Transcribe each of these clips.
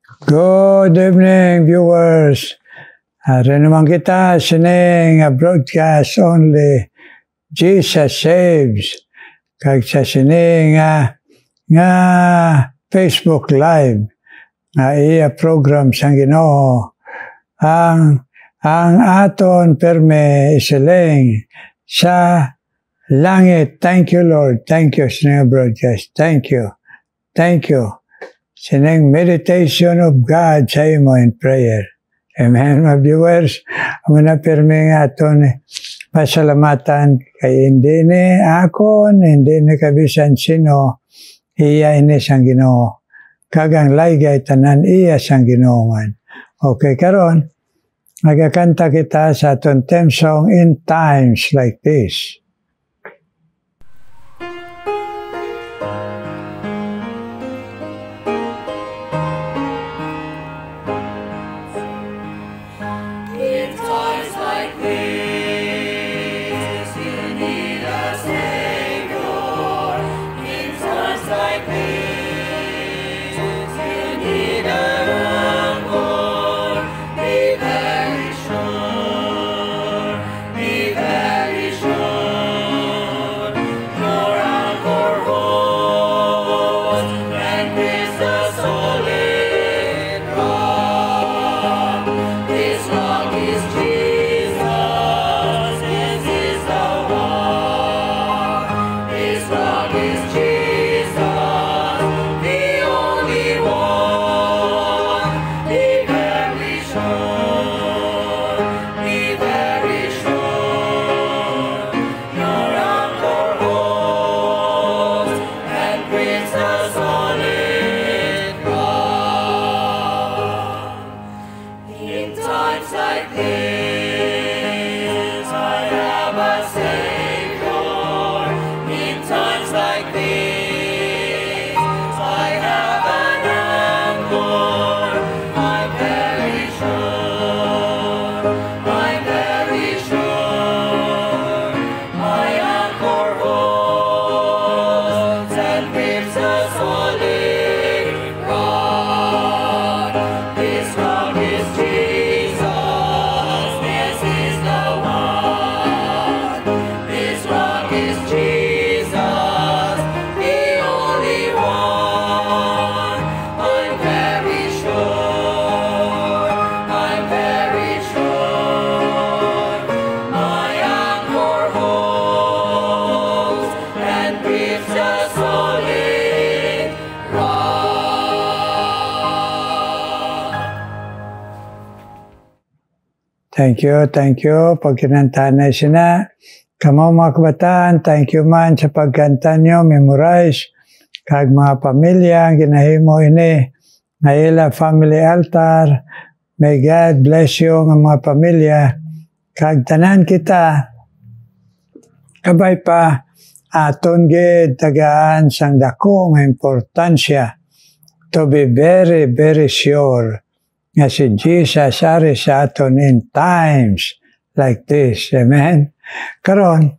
Good evening, viewers. Ari naman kita sining broadcast only Jesus Saves. Kag sa sining nga Facebook Live nga iya program sang Ginoo. Ang aton perme isiling sa langit. Thank you, Lord. Thank you sa broadcast. Thank you. Thank you. Sining meditation of God sa imo in prayer. Amen, mga viewers. Muna pirmi nga aton pasalamatan kay hindi ni akon, hindi ni kabisan sino, iya ini sang Ginoo. Kagang laygay tanan iya sang Ginoo man. Okay, karon magkakanta kita sa aton theme song in times like this. Thank you. Pagkinantahan na sina. Kamo mga kabataan, thank you man sa pagkanta nyo, memorize. Kag mga pamilya, ginahimo ini, ngayla family altar. May God bless you ng mga pamilya. Kag tanan kita, kabay pa, aton gid tagaan sang dako ng importansya to be very, very sure nga si Jesus ari sa aton in times like this. Amen? Karon,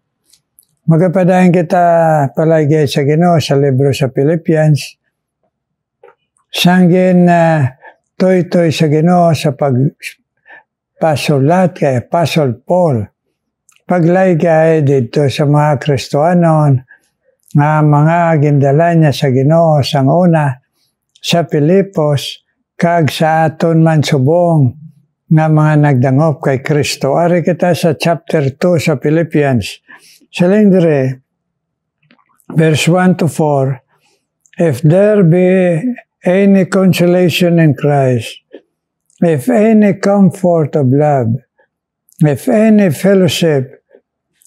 magapadayon kita palagi sa Ginoo sa libro sa Philippians. Sanggin toy-toy sa Ginoo sa pagpasulat kay Apostle Paul. Paglaygay dito sa mga Kristohanon nga mga gindala niya sa Ginoo sang una sa Pilipos kag sa aton man subong nga mga nagdangop kay Kristo. Ari kita sa chapter 2 sa Philippians. Siling dire, verse 1 to 4, if there be any consolation in Christ, if any comfort of love, if any fellowship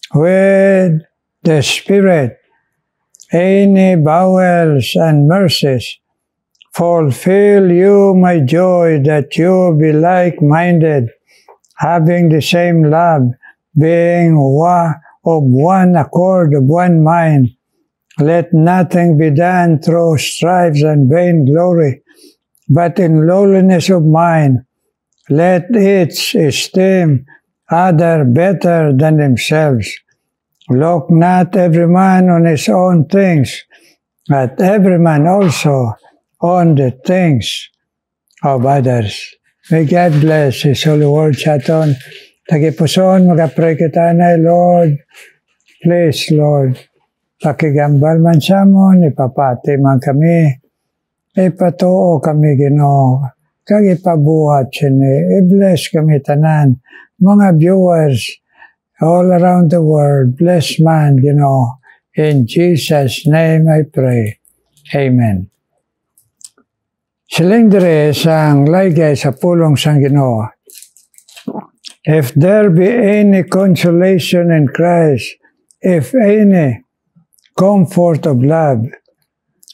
with the Spirit, any bowels and mercies, fulfill you my joy that you be like-minded, having the same love, being of one accord, of one mind. Let nothing be done through strifes and vain glory, but in lowliness of mind, let each esteem other better than themselves. Look not every man on his own things, but every man also on the things of others. May God bless His holy word sa aton. Tagipuson, magapray kita na, Lord. Please, Lord, pakigambal man sa amon, ipapati man kami, ipatuo kami, Ginoo, kag ipabuhat sini, i-bless kami tanan, mga viewers all around the world, bless man, Ginoo. In Jesus' name I pray. Amen. Siling dire sang laygay sa pulong sang Ginoo. If there be any consolation in Christ, if any comfort of love,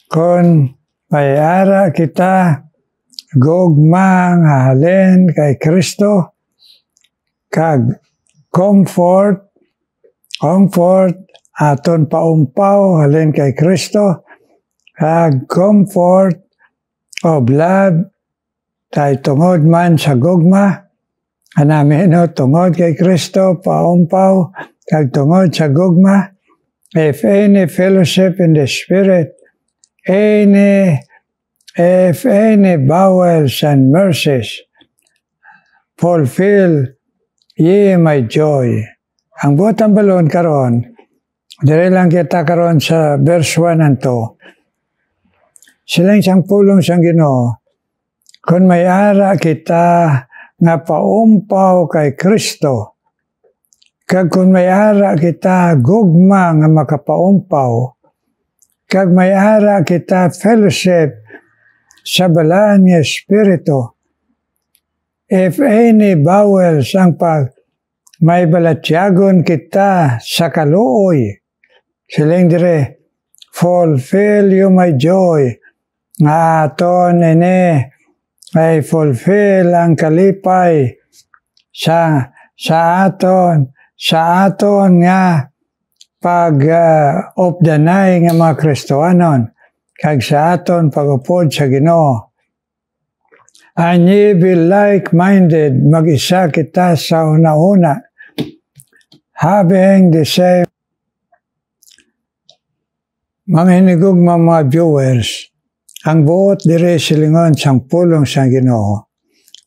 kung may ara kita gugma nga halin kay Kristo, kag comfort aton paumpaw halin kay Kristo, kag comfort of love tay tungod man sa gugma, anami tungod kay Kristo, paumpaw, kag tungod sa gugma, if any fellowship in the Spirit, if any bowels and mercies, fulfill ye my joy. Ang butang balon karon, dire lang kita karon sa verse 1 and 2. Silang siyang pulong siyang Ginoo, kung may ara kita nga paumpaw kay Kristo, kag kung may ara kita gugma nga makapaumpaw, kag may ara kita fellowship sa balaan nga Espiritu, if any bowels ang pag may balatyagon kita sa kaluoy, siling dire, fulfill you my joy, nga aton ini ay fulfill ang kalipay sa aton nga pag-updanay nga mga Kristohanon, kag sa aton pag-upod sa Ginoo. And ye be like-minded, mag-isa kita sa una-una, having the same. Mga hinigugma mga viewers, ang buot dire silingon sang pulong sang Ginoo.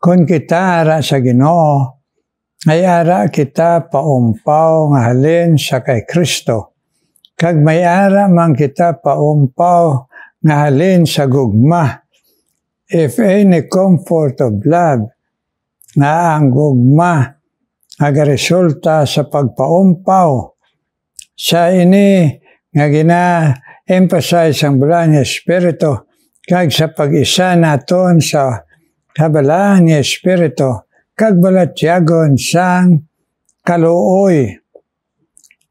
Kung kita ara sa Ginoo, ay ara kita paumpaw nga halin sa kay Kristo. Kag may ara man kita paumpaw nga halin sa gugma. If any comfort of love, nga ang gugma agaresulta sa pagpaumpaw, sa ini nga gina-emphasize ang balaan nga Espiritu, kag sa pag-isa naton sa kabalaan nga Espiritu, kag balatyagon sang kaluoy.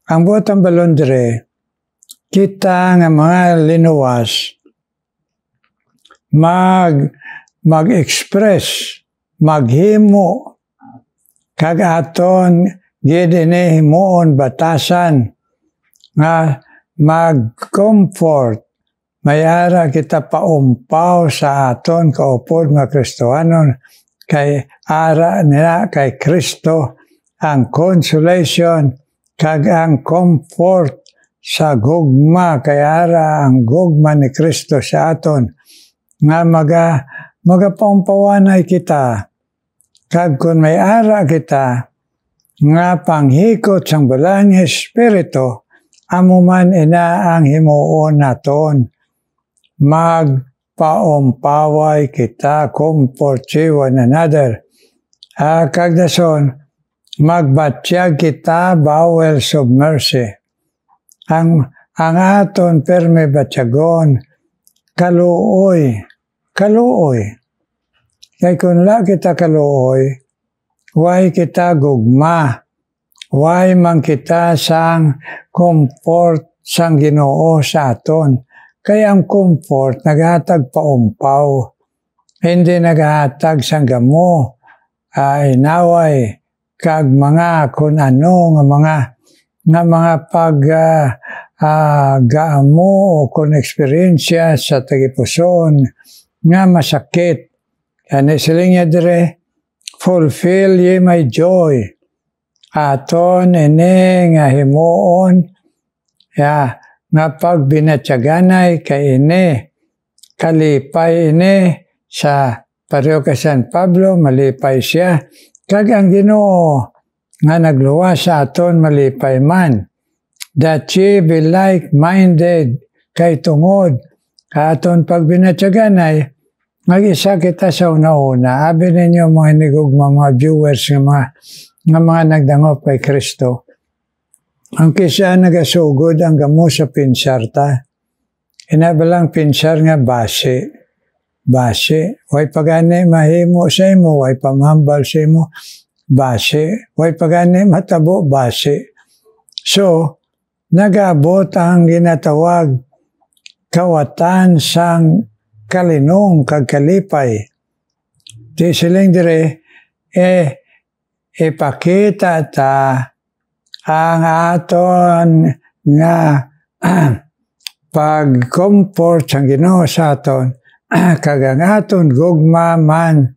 Ang butang balon dire, kita nga mga linuwas, mag-express, maghimo, kag aton gidini himuon batasan, nga mag-comfort, may ara kita paumpaw sa aton kaupod nga Kristohanon, kay ara nila kay Kristo ang consolation, kag ang comfort sa gugma, kay ara ang gugma ni Kristo sa aton, nga magapaumpawanay kita, kag kung may ara kita, nga panghikot sang balaan nga Espiritu, amuman ina ang himuon naton, magpaumpaway kita, comfort one another. Kag dason, magbatyag kita bowels of mercy. Ang aton perme batyagon, kaluoy. Kaya kung la kita kaluoy, way kita gugma, way man kita sang comfort sang Ginoo sa aton. Kaya ang comfort, naghatag paumpaw, hindi naghatag sang gamo, inaway, kag mga kung ano, nga mga gaamo o kung eksperyensya sa tagipuson, nga masakit. Kani siling niya dire, fulfill ye my joy. Aton ini nga himuon, nga pag binatyaganay kay ini, kalipay ini sa pareho ka San Pablo, malipay siya. Kag ang Ginoo nga nagluwas sa aton malipay man. That ye be like-minded kay tungod. Aton pagbinatsaganay, mag-isa kita sa una-una. Abi ninyo mga hinigugma, mga viewers, nga mga nagdangop kay Kristo. Ang kisa nagasugod ang gamo sa pinsarta. Inabalang pinsar nga base. Base. Way pagani mahimo sa imo, way pamahambal sa imo, base. Way pagani matabo, base. So, nag-abot ang ginatawag kawatan sang kalinong kagkalipay. Di siling dire, ipakita ta ang aton nga pag-comfort sang Ginoo sa aton, kag ang aton gugma man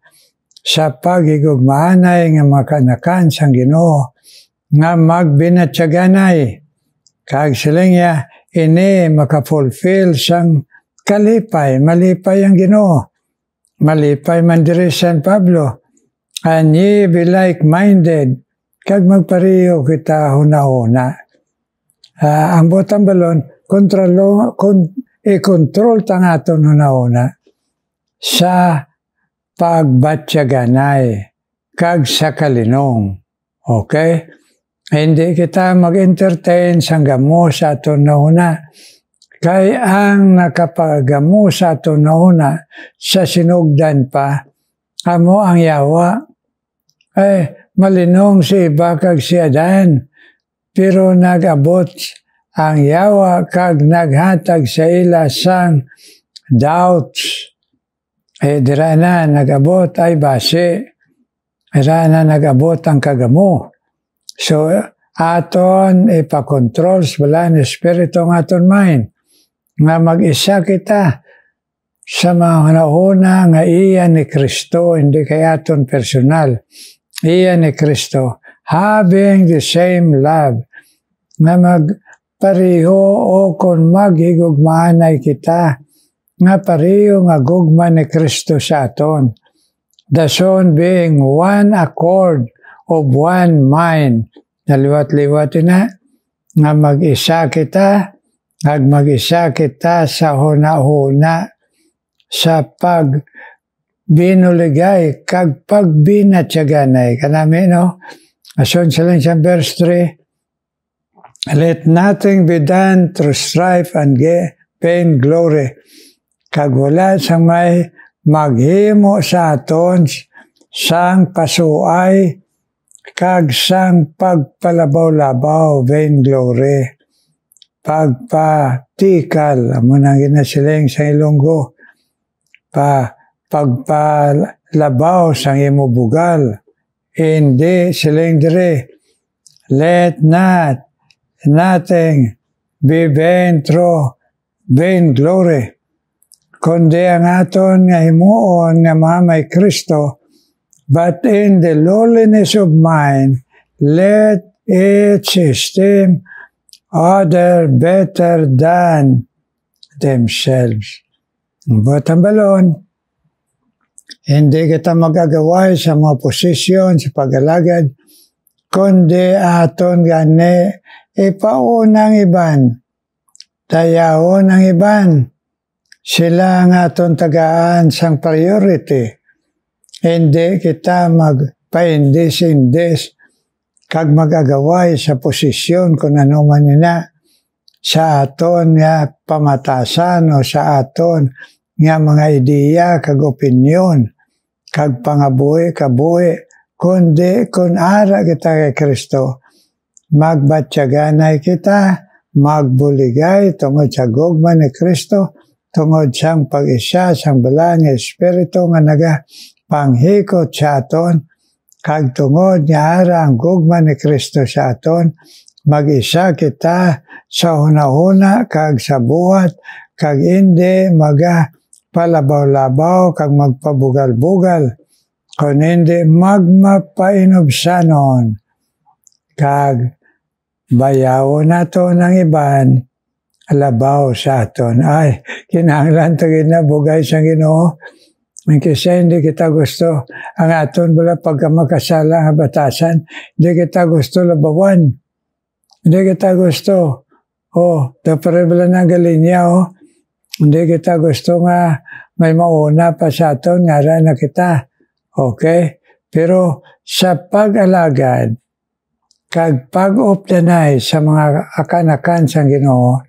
sa pagigugmaanay nga makanakan sang Ginoo nga magbinatsaganay kag siling ya ini makafulfill sang kalipay, malipay ang Ginoo, malipay man diri San Pablo, and ye be like-minded kag magpareho kita huna-huna. Ang botang balon, i-control tang aton huna-huna sa pagbatyaganay kag sa kalinong. Okay? Hindi kita mag-entertain sang gamo sa aton nauna. Kay ang nakapagamo sa aton nauna sa sinugdan pa, amo ang yawa. Malinong si iba kag si Adan, pero nag-abot ang yawa kag naghatag sa ila sang doubts. Dira na nag-abot ay base. Dira na nag-abot ang kagamo. So, aton ipakontrol sa balaan espiritu ng aton mind. Nga mag-isa kita sa mga una nga iya ni Kristo, hindi kay aton personal. Iya ni Kristo, having the same love, nga magpareho o kung maghigugmaanay kita, nga pareho nga gugma ni Kristo sa aton. The Son being one accord of one mind. Naliwat-liwat na, nga mag-isa kita, mag-isa kita sa huna-huna, sa binuligay kag pagbinatyaganay kanami no ason sa lang sa verse 3, let nothing be done through strife and vain glory, kag wala sa may maghimo sa aton sang pasuay kag sang pagpalabaw-labaw, vain glory, pagpatikal amo nang ginasiling sa Ilonggo, pagpalabaw sang imo bugal, hindi siling dire, let nothing be vain through vain glory, kundi ang aton nga himuon nga mamay Kristo, but in the lowliness of mind, let each esteem other better than themselves. But ang balon, hindi kita magagaway sa mga posisyon, sa pag-alagad, kundi aton gani ipaunang iban, tayaon ang iban, sila ang aton tagaan sang priority. Hindi kita magpaindis-indis kag magagaway sa posisyon kung ano man nina sa aton nga pamatasan o sa aton nga mga ideya kag opinyon kag pangabuhi-kabuhi, kundi kun ara kita kay Kristo, magbatyaganay kita, magbuligay tungod sa gugma ni Kristo, tungod siyang pag-isa sang balaan nga espiritu nga panghikot sa aton, kag tungod nga ara ang gugma ni Kristo sa aton, mag-isa kita sa una-una kag sa buhat, kag hindi palabaw-labaw kag magpabugal-bugal, kung hindi magmapainubsanon, kag bayawon nato ng iban, alabaw sa aton. Ay, kinahanglan to ginabugay sa Ginoo, May kasi hindi kita gusto. Ang aton bala pagka makasala nga batasan, hindi kita gusto labawan. Hindi kita gusto. Tapos bala na galinya, hindi kita gusto nga may mauna pa sa aton, nga na kita. Okay? Pero sa pag-alagad, kag pag-optanay sa mga akan-akan sa Ginoo,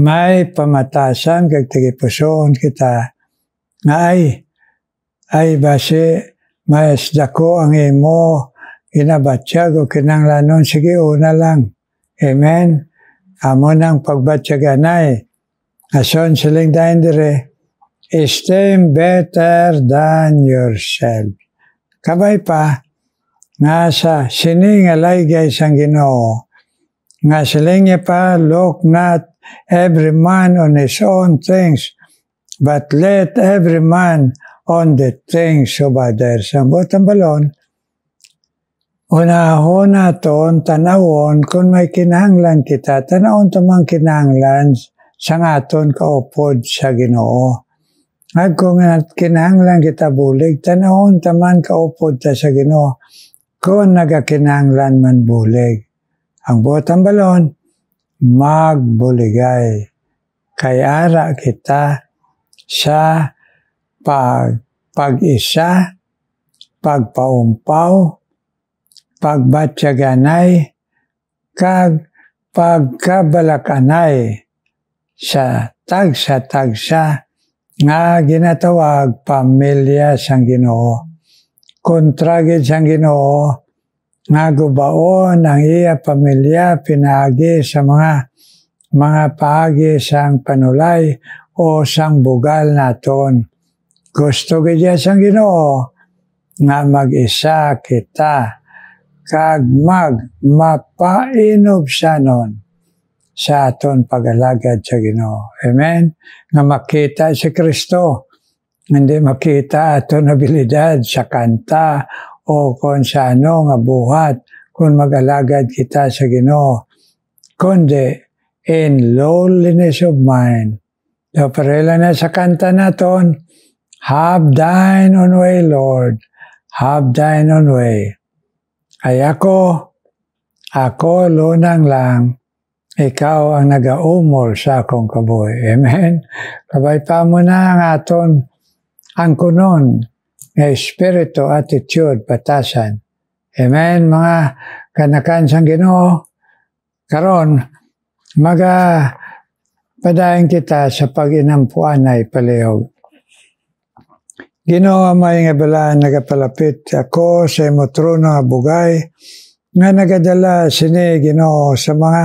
may pamatasan kag tigipuson kita nga ay base mas dako ang imo inabatyag o kinanglanon, sige una lang. Amen. Amo nang pagbatyaganay. Ason siling dahin dire, esteem better than yourself. Kabay pa, nga sa sining alaygay sang Ginoo, nga siling niya pa, look not every man on his own things, but let every man on the things of others. Ang butang balon, unahon naton, tanawon, kung may kinahanglan kita, tanawon tamang kinahanglan sa aton kaupod sa Ginoo. At kung kinahanglan kita bulig, tanawon taman kaupod ta sa Ginoo, kung nagakinahanglan man bulig. Ang butang balon, magbuligay. Kaya ara kita sa pag-isa, pagpaumpaw, pagbatyaganay, kag pagkabalakanay sa tagsa-tagsa nga ginatawag pamilya sang Ginoo. Kontragid sang Ginoo nga gubaon ang iya pamilya pinaagi sa mga paagi sang panulay o sang bugal naton. Gusto gidya sang Ginoo nga mag-isa kita kag mapainobsanon sa aton pag-alagad sa Ginoo. Amen? Nga makita si Kristo. Hindi makita aton abilidad sa kanta o kung sa ano nga buhat kung mag-alagad kita sa Ginoo. Kundi in lowliness of mind. So, parela na sa kanta naton, have thine own way, Lord. Have thine own way. Ay ako lunang lang, ikaw ang nag-aumol sa akong kabuhi. Amen? Kabay pa mo na ang aton, ang kunon, nga espiritu, attitude, batasan. Amen? Mga kanakan sang Ginoo, karon padayon kita sa pag-inampuan ay palihog. Ginoo may nga bala nagapalapit ako sa imo trono nga bugay nga nagadala sini Ginoo sa mga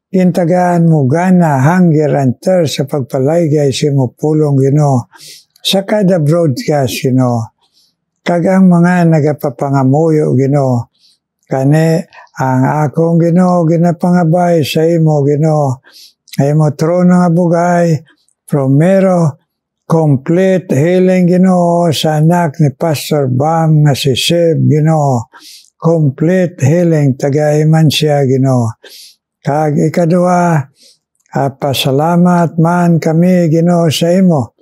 kintagaan mo gana hunger and thirst sa pagpalaygay sa imo pulong Ginoo sa kada broadcast Ginoo kag ang mga nagapapangamuyo Ginoo kani ang akong Ginoo ginapangabay sa imo Ginoo ay imo trono nga bugay promero complete healing Ginoo sa anak ni Pastor Bam nga si Seb Ginoo. Complete healing tagaiman siya Ginoo. Kag ikadua, pasalamat man kami Ginoo sa imo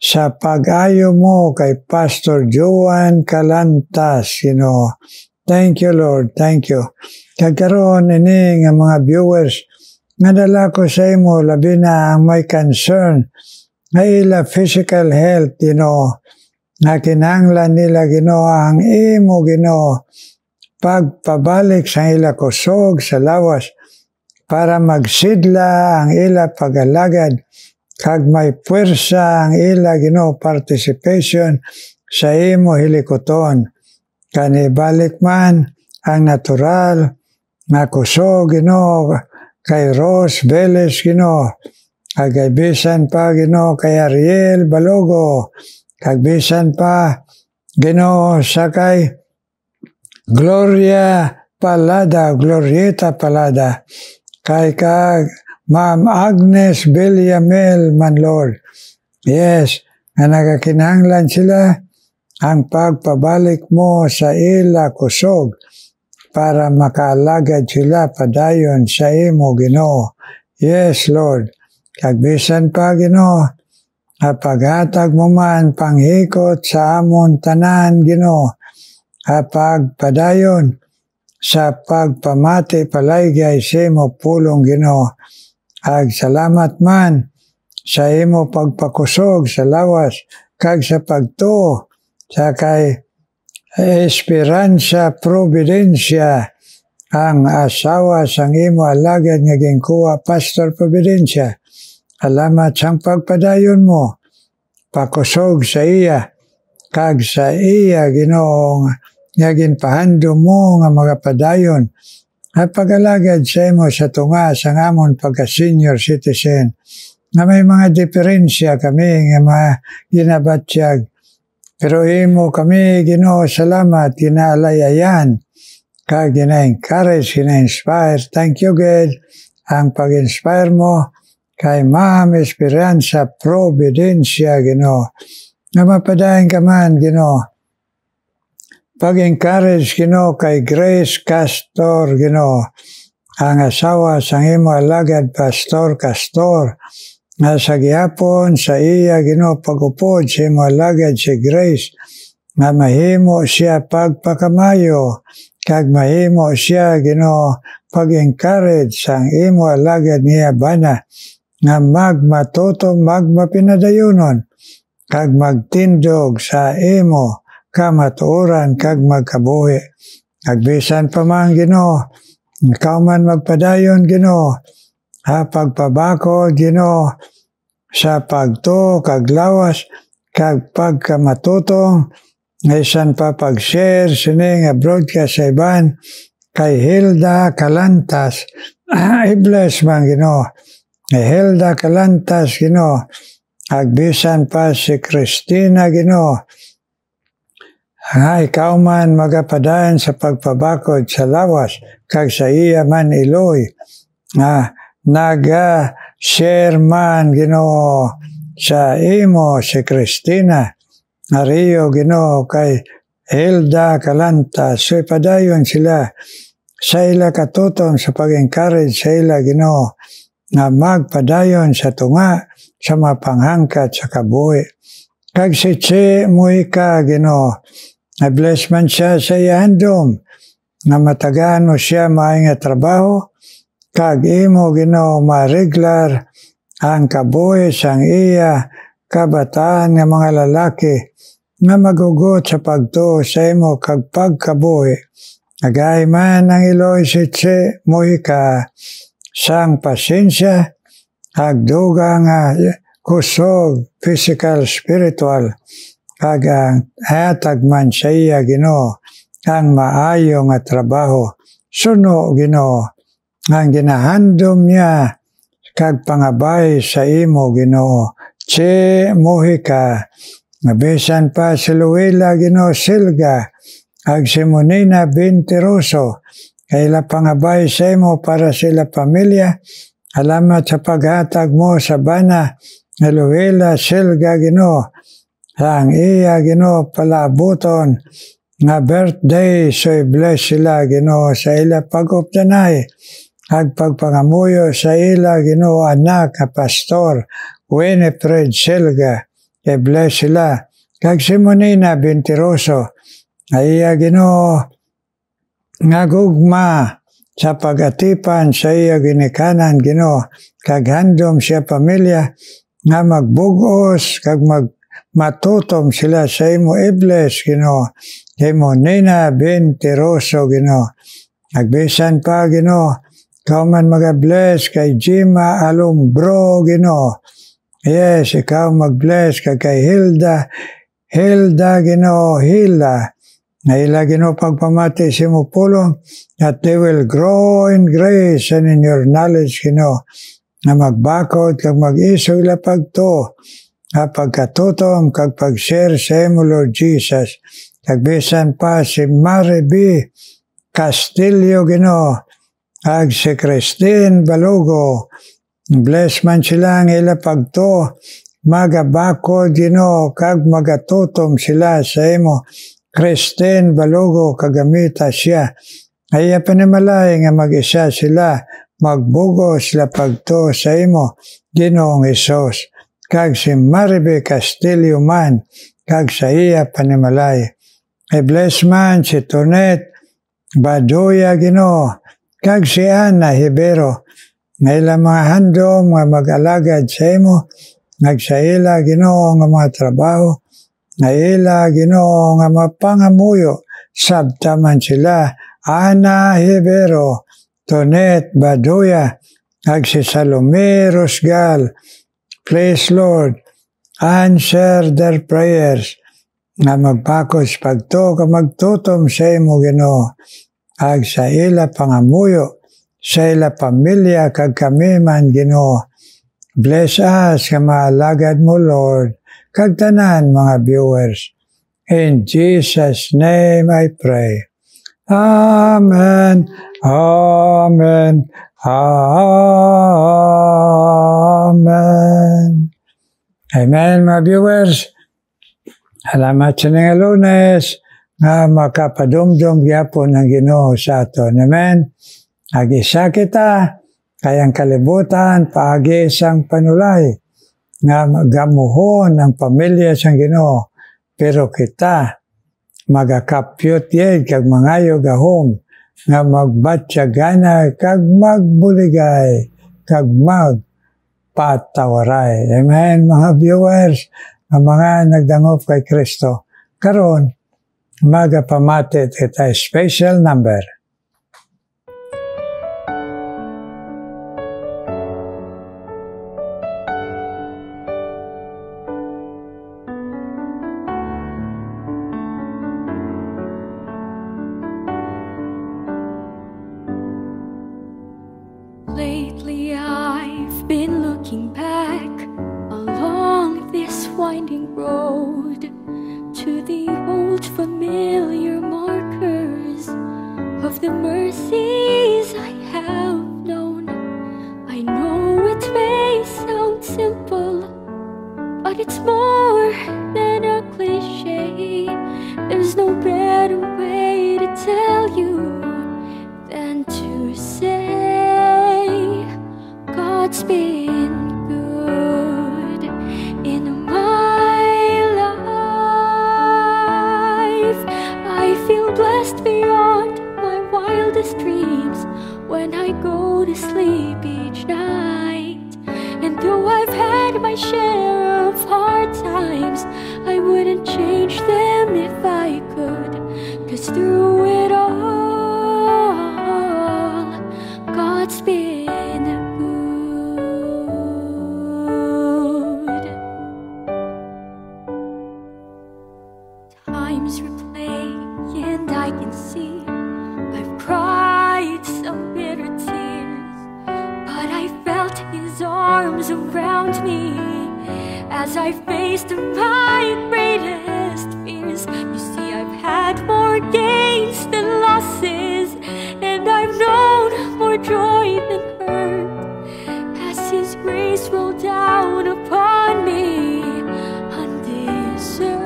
sa pag-ayo mo kay Pastor Joan Calantas Ginoo. Thank you Lord, thank you. Kag karon ini nga mga viewers nga dala ko sa imo labi na ang may concern ila physical health, Ginoo, na kinahanglan nila, Ginoo, ang imo, Ginoo, pagpabalik sa ila kusog sa lawas para magsidla ang ila pag-alagad kag may puwersa ang ila, Ginoo, participation sa imo hilikoton. Kanibalik man ang natural na kusog, Ginoo, kay Rose Velez, Ginoo, kagbisan pa Ginoo kay Ariel Balogo, kagbisan pa Ginoo sa kay Glorieta Palada, kay kag Ma'am Agnes Villamel man Lord. Yes, nga nagakinahanglan sila ang pagpabalik mo sa ila kusog para makaalagad sila padayon sa imo Ginoo. Yes Lord. Kagbisan pa Ginoo paghatag mo man panghikot sa amon tanan Ginoo, pagpadayon sa pagpamati palaygay sa imo pulong Ginoo. Salamat man sa imo pagpakusog sa lawas kag sa pagtuo sa kay Esperanza Providencia, ang asawa sang imo alagad nga gingkuha Pastor Providencia. Salamat sang pagpadayon mo, pakusog sa iya, kag sa iya Ginoo nga ginpahandom mo nga mga padayon, at pag-alagad sa imo sa tunga sang amon pagka-senior citizen, nga may mga diferensya kami nga mga ginabatyag. Pero imo kami Ginoo salamat, ginalayayan, kag gina-encourage, gina-inspire. Thank you God, ang pag-inspire mo kay Ma'am Esperanza Providencia Ginoo, nga mapadayon ka man Ginoo. Pag-encourage Ginoo kay Grace Castor Ginoo, ang asawa sang imo alagad Pastor Castor, nga sa gihapon sa iya Ginoo pagupod sa imo alagad si Grace, nga mahimo siya pagpakamayo, kag mahimo siya Ginoo pag-encourage sang imo alagad niya bana, nga magmatuto magmapinadayunon, kag magtindog sa imo kamatuoran kag magkabuhi. Agbisan pa man Ginoo, ikaw man magpadayon Ginoo, pagpabako Ginoo sa pagtuo kag lawas kag pagkamatutong, isan pa pag-share sini nga broadcast sa iban kay Hilda Calantas. I-bless man Ginoo Hilda Calantas Ginoo, agbisan pa si Christina Ginoo, ikaw man magapadayon sa pagpabakod sa lawas kag sa iya man iloy, naga-share man Ginoo sa imo si Christina Rio Ginoo kay Hilda Calantas. So padayon sila sa ila katutom sa pag-encourage sa ila Ginoo, nga magpadayon sa tunga sa mapanghangkat sa kabuhi. Kag si Che Muika Ginoo, na-bless man siya sa ihandom, nga matagaan mo siya maayong nga trabaho, kag imo Ginoo ma-regular ang kabuhi sang iya kabataan nga mga lalaki, nga magugot sa pagtuo sa imo kag pagkabuhi. Agay man ang iloy si Che Muika sang pasensya, agduga nga kusog, physical, spiritual, kag ang hatag man sa iya Ginoo ang maayo nga trabaho. Suno Ginoo, ang ginahandom niya kag pangabay sa imo Ginoo. Che Muika, nabisan pa si Luela Ginoo Silga, ag si Monina Bintiroso, kaila pangabay sa imo para sila pamilya. Salamat sa paghatag mo sa bana na Luela Silga Ginoo, ang iya Ginoo palabuton nga birthday. So bless sila Ginoo sa ila pag-updanay, ag pagpangamuyo sa ila Ginoo anak ka Pastor Winifred Silga, bless sila. Kag si Monina Bintiroso, ay iya Ginoo nga gugma sa pag-atipan sa iya ginikanan Ginoo, kag handom siya pamilya nga magbugos kag matutom sila sa imo. I-bless Ginoo kay Monina Bintiroso Ginoo. Nagbisan pa Ginoo, ikaw man mag-bless kay Jima Alumbro Ginoo. Yes, ikaw mag-bless kay Hilda Ginoo Hila, na ila Ginoo pagpamati sa imo pulong, that they will grow in grace and in your knowledge Ginoo, na magbakod kag mag-iso ila pagtuo, pagkatutom kag pag-share sa imo Lord Jesus. Nagbisan pa si Mary B. Castillo Ginoo, ag si Christine Balugo, bless man sila ang ila pagtuo, magabakod Ginoo kag magatutom sila sa imo. Christine Balugo, kagamita siya. Ay panimalay nga mag-isa sila, magbugo sila pagtuo sa imo Ginoong Hesus. kag si Maribe Castillo man, kag sa iya panimalay. I-bless man si Tonet Baduya Ginoo, kag si Ana Hibero, nga ilang mga handom nga mag-alagad sa imo, nagsaila Ginoo nga mga trabaho, nga ila Ginoo nga mapangamuyo, sabtaman sila, Ana Hibero, Tonet Baduya, kag si Salome Rosgal. Please Lord, answer their prayers, nga magpakos pagto ka magtutom sa imo Ginoo, ag sa ila pangamuyo, sa ila pamilya kag kami man Ginoo. Bless us nga maalagad mo Lord, kag tanan mga viewers. In Jesus' name I pray. Amen. Amen. Amen. Amen mga viewers. Salamat sa nga Lunes nga makapadumdum gyapon ng Ginoo sa aton. Amen. Agisa kita kayang kalibutan paagi sang panulay nga magamuhon ang pamilya sang Ginoo, pero kita magakapyot yed kag mangayo gahom nga magbatyagana kag magbuligay kag magpatawaray. Amen mga viewers, ang mga nagdangop kay Kristo. Karon magapamatit kita special number. Lately I've been looking back along this winding road to the old familiar markers of the mercies I have known. I know it may sound simple, but it's more than a cliche. There's no better way to tell you than to say God's been good in my life. I feel blessed beyond my wildest dreams when I go to sleep each night. And though I've had my share of hard times, I wouldn't change them if I could. 'Cause through it all, God's been times replay, and I can see I've cried some bitter tears, but I felt His arms around me as I faced my greatest fears. You see, I've had more gains than losses, and I've known more joy than hurt as His grace rolled down upon me undeserved.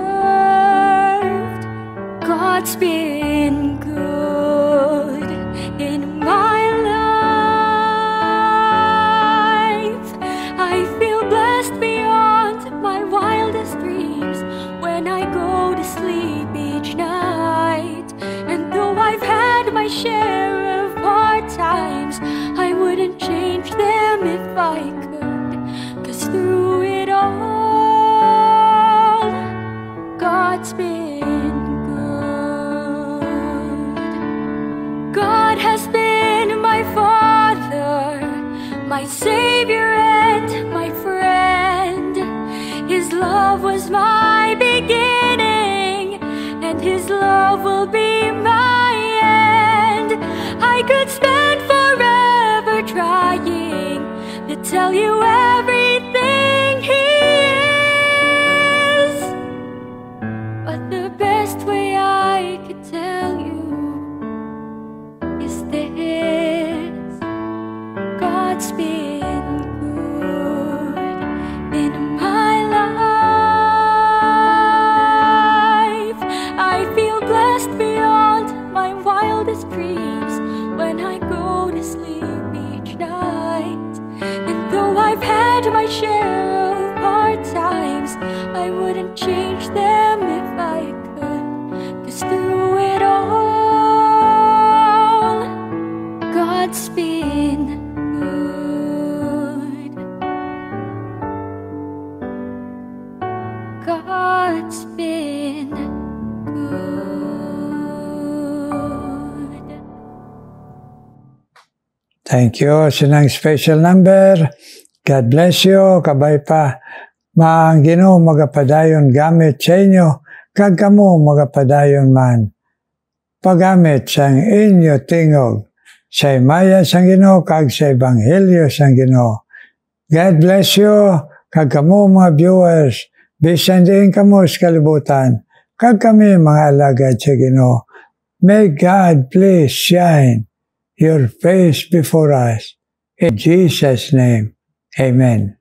God's been good in my life. I feel blessed beyond my wildest dreams when I go to sleep each night. And though I've had my share of hard times, I wouldn't change them if I could. 'Cause through it all, God's been God has been my Father, my Savior and my friend. His love was my beginning, and His love will be my end. I could spend forever trying to tell you everything He is, but the best way I could tell you is this: God's been good in my life. I feel blessed beyond my wildest dreams when I go to sleep each night. And though I've had my share of hard been good. God's been good. Thank you. Sinang special number. God bless you. Kabay pa. Maang Ginoo magapadayon gamit sa inyo. Kag kamo magapadayon man. Pagamit sang inyo tingog. Sa imaya sang Ginoo kag sa ebanghelyo sang Ginoo. God bless you. Kag kamo mga viewers. Bisan din kamo sa kalibutan. Kag kami mga alagad sa Ginoo. May God please shine your face before us. In Jesus' name, amen.